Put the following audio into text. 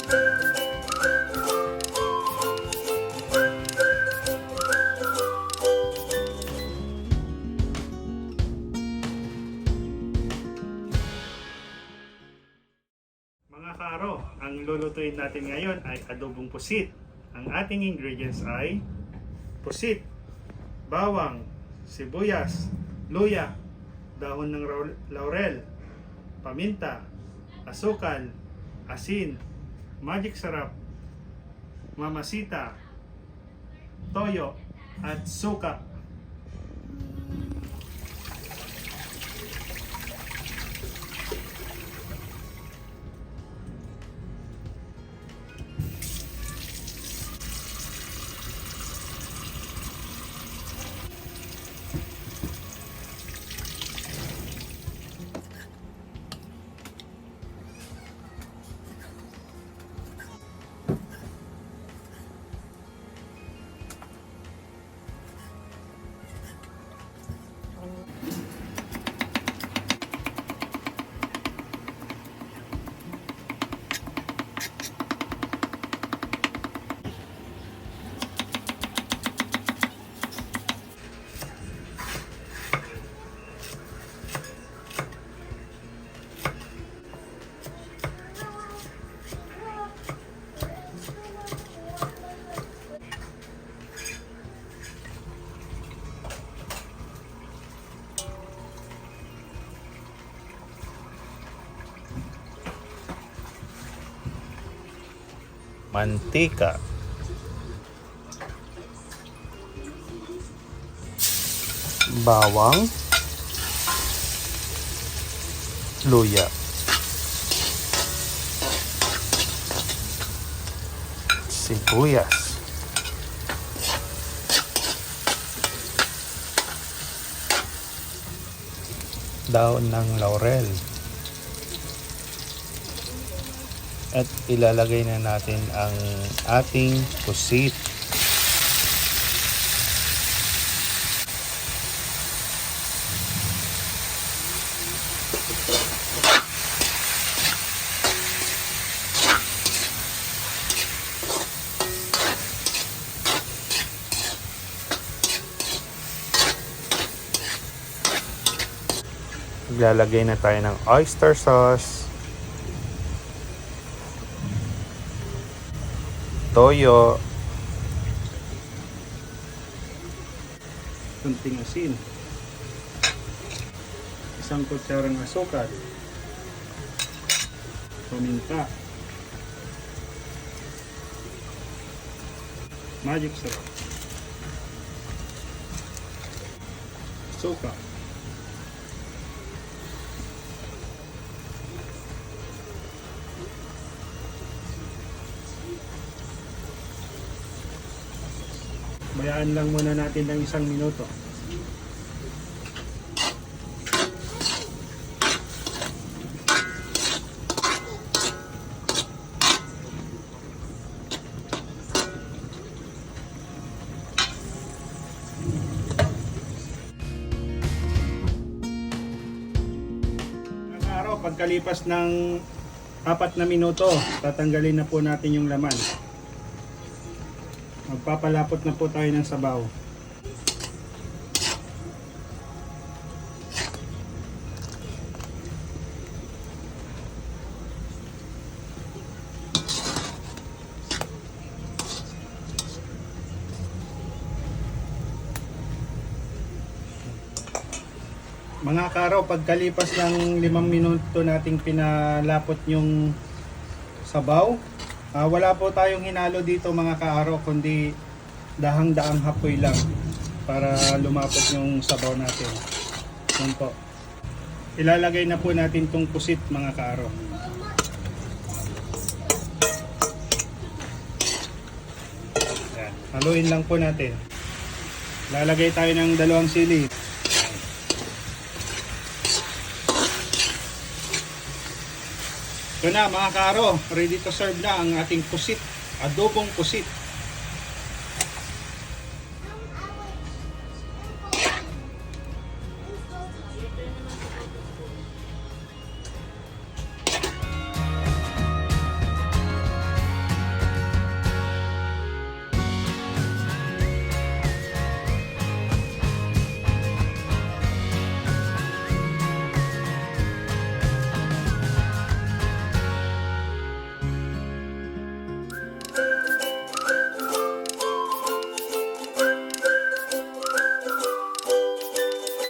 Mga karo, ang lulutuin natin ngayon ay adobong pusit. Ang ating ingredients ay pusit, bawang, sibuyas, luya, dahon ng laurel, paminta, asukal, asin, magic sarap, mamasita, toyo, at suka. Mantika, bawang, luya, sibuyas, dahon ng laurel, at ilalagay na natin ang ating pusit. Ilalagay na tayo ng oyster sauce, toyo, Kunting asin, isang kutsarang asukal, paminta, magic sarap, suka, bayaan lang muna natin ng 1 minuto. Araw, pagkalipas ng 4 na minuto, tatanggalin na po natin yung laman. Magpapalapot na po tayo ng sabaw. Mga karo, pagkalipas ng 5 minuto nating pinalapot yung sabaw, wala po tayong hinalo dito mga kaaro, kundi dahang-daang hapoy lang para lumapot yung sabaw natin. Yan po. Ilalagay na po natin tong pusit mga kaaro. Yan. Haluin lang po natin. Lalagay tayo ng 2 sili. Ito na mga karo, ready to serve na ang ating pusit, adobong pusit.